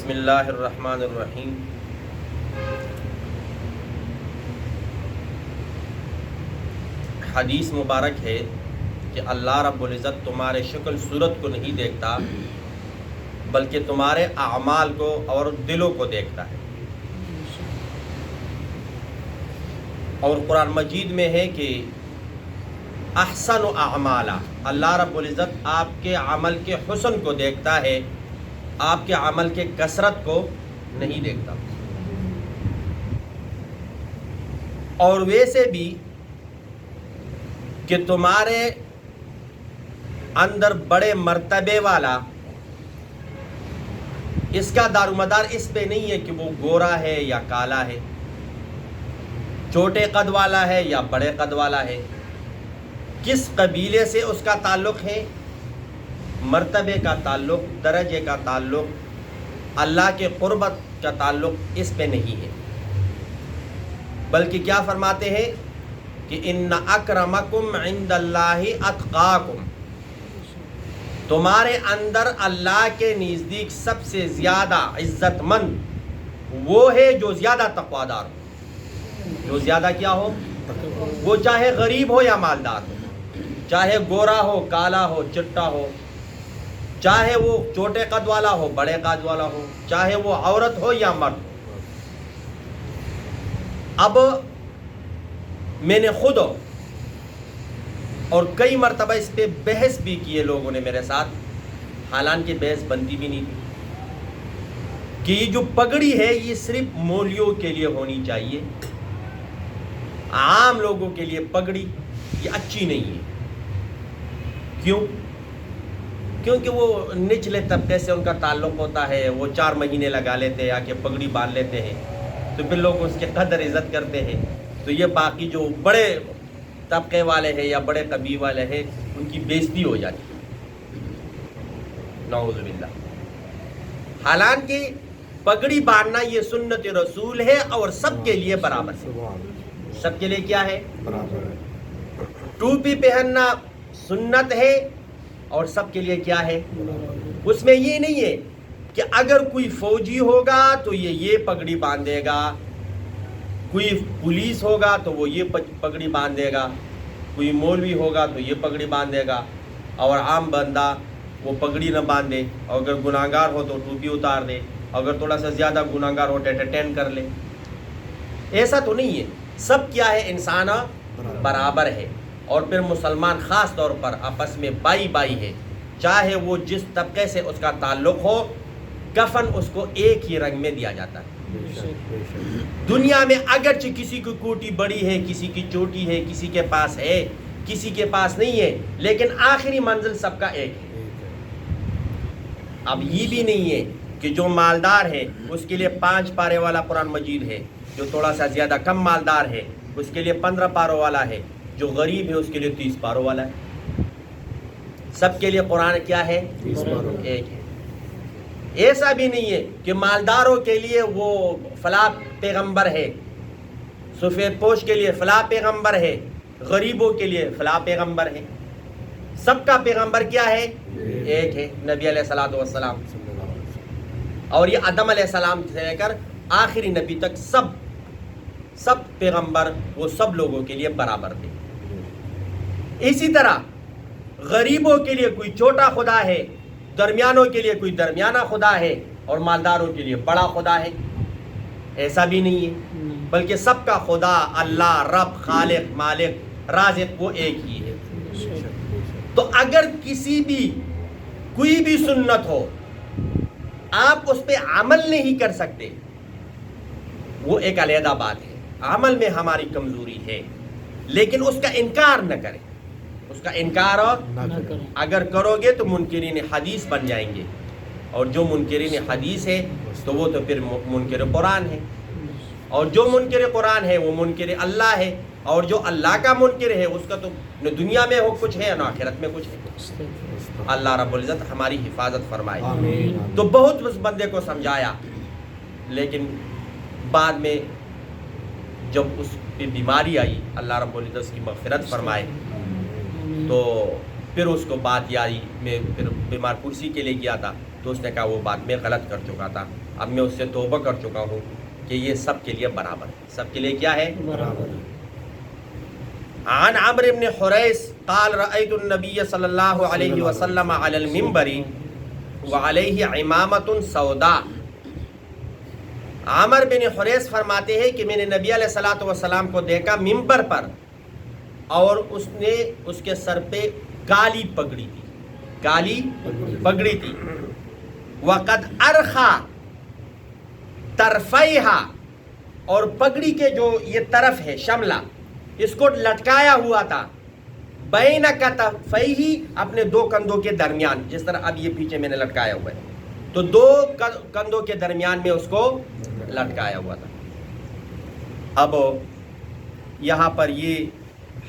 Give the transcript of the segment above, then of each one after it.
بسم اللہ الرحمن الرحیم۔ حدیث مبارک ہے کہ اللہ رب العزت تمہارے شکل صورت کو نہیں دیکھتا بلکہ تمہارے اعمال کو اور دلوں کو دیکھتا ہے۔ اور قرآن مجید میں ہے کہ احسن اعمالا، اللہ رب العزت آپ کے عمل کے حسن کو دیکھتا ہے، آپ کے عمل کے کثرت کو نہیں دیکھتا۔ اور ویسے بھی کہ تمہارے اندر بڑے مرتبے والا، اس کا دار و مدار اس پہ نہیں ہے کہ وہ گورا ہے یا کالا ہے، چھوٹے قد والا ہے یا بڑے قد والا ہے، کس قبیلے سے اس کا تعلق ہے، مرتبے کا تعلق، درجے کا تعلق، اللہ کے قربت کا تعلق اس پہ نہیں ہے، بلکہ کیا فرماتے ہیں کہ ان اکرمکم عند اللہ اتقاکم، تمہارے اندر اللہ کے نزدیک سب سے زیادہ عزت مند وہ ہے جو زیادہ تقویدار ہو، جو زیادہ کیا ہو، وہ چاہے غریب ہو یا مالدار ہو، چاہے گورا ہو، کالا ہو، چٹا ہو، چاہے وہ چھوٹے قد والا ہو، بڑے قد والا ہو، چاہے وہ عورت ہو یا مرد ہو۔ اب میں نے خود اور کئی مرتبہ اس پہ بحث بھی کیے لوگوں نے میرے ساتھ، حالانکہ بحث بنتی بھی نہیں تھی، کہ یہ جو پگڑی ہے یہ صرف مولیوں کے لیے ہونی چاہیے، عام لوگوں کے لیے پگڑی یہ اچھی نہیں ہے۔ کیوں؟ کیونکہ وہ نچلے طبقے سے ان کا تعلق ہوتا ہے، وہ 4 مہینے لگا لیتے ہیں، آ کے پگڑی باندھ لیتے ہیں، تو پھر لوگ اس کے قدر عزت کرتے ہیں، تو یہ باقی جو بڑے طبقے والے ہیں یا بڑے قبیلے والے ہیں ان کی بےزتی ہو جاتی ہے، نعوذ باللہ۔ حالانکہ پگڑی باندھنا یہ سنت رسول ہے اور سب کے لیے برابر ہے، سب کے لیے کیا ہے، ٹوپی پہننا سنت ہے اور سب کے لیے کیا ہے، اس میں یہ نہیں ہے کہ اگر کوئی فوجی ہوگا تو یہ پگڑی باندھے گا، کوئی پولیس ہوگا تو وہ یہ پگڑی باندھے گا، کوئی مولوی ہوگا تو یہ پگڑی باندھے گا، اور عام بندہ وہ پگڑی نہ باندھے، اور اگر گناہگار ہو تو ٹوپی اتار دے، اگر تھوڑا سا زیادہ گناہگار ہو ٹین کر لے۔ ایسا تو نہیں ہے، سب کیا ہے، انسان برابر ہے۔ اور پھر مسلمان خاص طور پر آپس میں بائی بائی ہے، چاہے وہ جس طبقے سے اس کا تعلق ہو، کفن اس کو ایک ہی رنگ میں دیا جاتا ہے۔ دنیا میں اگرچہ کسی کی کوٹی بڑی ہے، کسی کی چوٹی ہے، کسی کے پاس ہے، کسی کے پاس نہیں ہے، لیکن آخری منزل سب کا ایک ہے۔ اب یہ بھی نہیں ہے کہ جو مالدار ہے اس کے لیے 5 پارے والا قرآن مجید ہے، جو تھوڑا سا زیادہ کم مالدار ہے اس کے لیے 15 پاروں والا ہے، جو غریب ہے اس کے لیے 30 پاروں والا ہے۔ سب کے لیے قرآن کیا ہے، ایک ہے۔ ایسا بھی نہیں ہے کہ مالداروں کے لیے وہ فلاں پیغمبر ہے، سفید پوش کے لیے فلاں پیغمبر ہے، غریبوں کے لیے فلاں پیغمبر ہے۔ سب کا پیغمبر کیا ہے، ایک ہے، نبی علیہ الصلوۃ والسلام۔ اور یہ آدم علیہ السلام سے لے کر آخری نبی تک سب پیغمبر وہ سب لوگوں کے لیے برابر تھے۔ اسی طرح غریبوں کے لیے کوئی چھوٹا خدا ہے، درمیانوں کے لیے کوئی درمیانہ خدا ہے، اور مالداروں کے لیے بڑا خدا ہے، ایسا بھی نہیں ہے، بلکہ سب کا خدا اللہ، رب، خالق، مالک، رازق وہ ایک ہی ہے۔ تو اگر کوئی بھی سنت ہو آپ اس پہ عمل نہیں کر سکتے، وہ ایک علیحدہ بات ہے، عمل میں ہماری کمزوری ہے، لیکن اس کا انکار نہ کریں، اس کا انکار اگر کرو گے تو منکرین حدیث بن جائیں گے، اور جو منکرین حدیث ہے تو وہ تو پھر منکر قرآن ہے، اور جو منکر قرآن ہے وہ منکر اللہ ہے، اور جو اللہ کا منکر ہے اس کا تو نہ دنیا میں ہو کچھ ہے نہ آخرت میں کچھ ہے۔ اللہ رب العزت ہماری حفاظت فرمائے۔ تو بہت اس بندے کو سمجھایا، لیکن بعد میں جب اس پہ بیماری آئی، اللہ رب العزت اس کی مغفرت فرمائے، تو پھر اس کو بات یاری میں پھر بیمار پرسی کے لیے گیا تھا تو اس نے کہا وہ بات میں غلط کر چکا تھا، اب میں اس سے توبہ کر چکا ہوں کہ یہ سب کے لیے برابر ہے، سب کے لیے کیا ہے برابر ہے۔ عن عمرو بن حریث قال رأيت النبي صلی اللہ علیہ وسلم علی المنبر وعلیہ عمامۃ سوداء۔ عامر بن حریث فرماتے ہیں کہ میں نے نبی علیہ الصلوۃ والسلام کو دیکھا منبر پر اور اس نے اس کے سر پہ کالی پگڑی تھی، کالی پگڑی تھی، وقد ارخا طرفیہا، اور پگڑی کے جو یہ طرف ہے شملہ اس کو لٹکایا ہوا تھا، بین کتفیہ، اپنے دو کندھوں کے درمیان، جس طرح اب یہ پیچھے میں نے لٹکایا ہوا ہے تو دو کندھوں کے درمیان میں اس کو لٹکایا ہوا تھا۔ اب یہاں پر یہ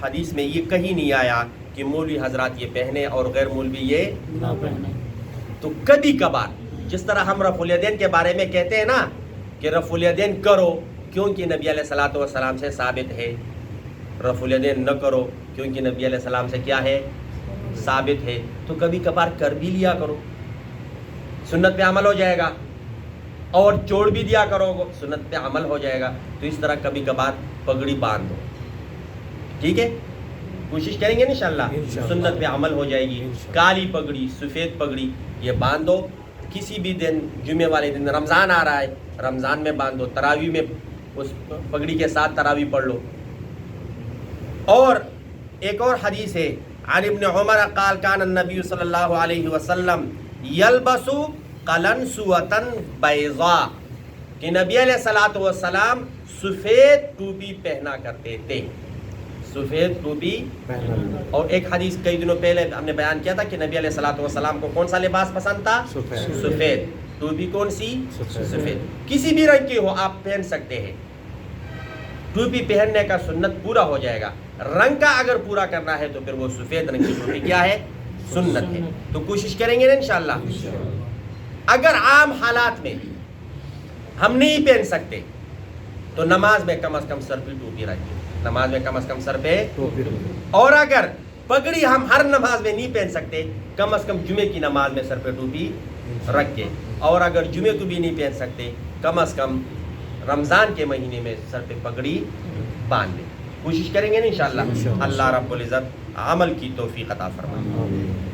حدیث میں یہ کہیں نہیں آیا کہ مولوی حضرات یہ پہنے اور غیر مولوی یہ نہ پہنے۔ تو کبھی کبھار جس طرح ہم رفع الیدین کے بارے میں کہتے ہیں نا کہ رفع الیدین کرو کیونکہ نبی علیہ الصلوۃ والسلام سے ثابت ہے، رفع الیدین نہ کرو کیونکہ نبی علیہ السلام سے کیا ہے ثابت ہے، تو کبھی کبھار کر بھی لیا کرو، سنت پہ عمل ہو جائے گا، اور چھوڑ بھی دیا کرو سنت پہ عمل ہو جائے گا۔ تو اس طرح کبھی کبھار پگڑی باندھ دو، ٹھیک ہے، کوشش کریں گے انشاءاللہ سنت پہ عمل ہو جائے گی۔ کالی پگڑی، سفید پگڑی یہ باندھ دو، کسی بھی دن، جمعے والے دن، رمضان آ رہا ہے رمضان میں باندھ دو، تراویح میں اس پگڑی کے ساتھ تراویح پڑھ لو۔ اور ایک اور حدیث ہے عن ابن عمر قال کان النبی صلی اللہ علیہ وسلم یلبس قلنسوۃ بیضاء، کہ نبی علیہ الصلوۃ والسلام سفید ٹوپی پہنا کرتے تھے، سفید ٹوپی۔ اور ایک حدیث کئی دنوں پہلے ہم نے بیان کیا تھا کہ نبی علیہ الصلوۃ والسلام کو کون سا لباس پسند تھا؟ سفید۔ ٹوپی کون سی؟ سفید، کسی بھی رنگ کی ہو آپ پہن سکتے ہیں، ٹوپی پہننے کا سنت پورا ہو جائے گا۔ رنگ کا اگر پورا کرنا ہے تو پھر وہ سفید رنگ کی ٹوپی کیا ہے؟ سنت ہے۔ تو کوشش کریں گے نا انشاءاللہ۔ اگر عام حالات میں ہم نہیں پہن سکتے تو نماز میں کم از کم سر پہ ٹوپی رکھیں، نماز میں کم از کم سر پہ، اور اگر پگڑی ہم ہر نماز میں نہیں پہن سکتے کم از کم جمعے کی نماز میں سر پہ ٹوپی رکھ کے، اور اگر جمعے کو بھی نہیں پہن سکتے کم از کم رمضان کے مہینے میں سر پہ پگڑی باندھ لیں۔ کوشش کریں گے نا انشاءاللہ۔ اللہ رب العزت عمل کی توفیق عطا فرمائے۔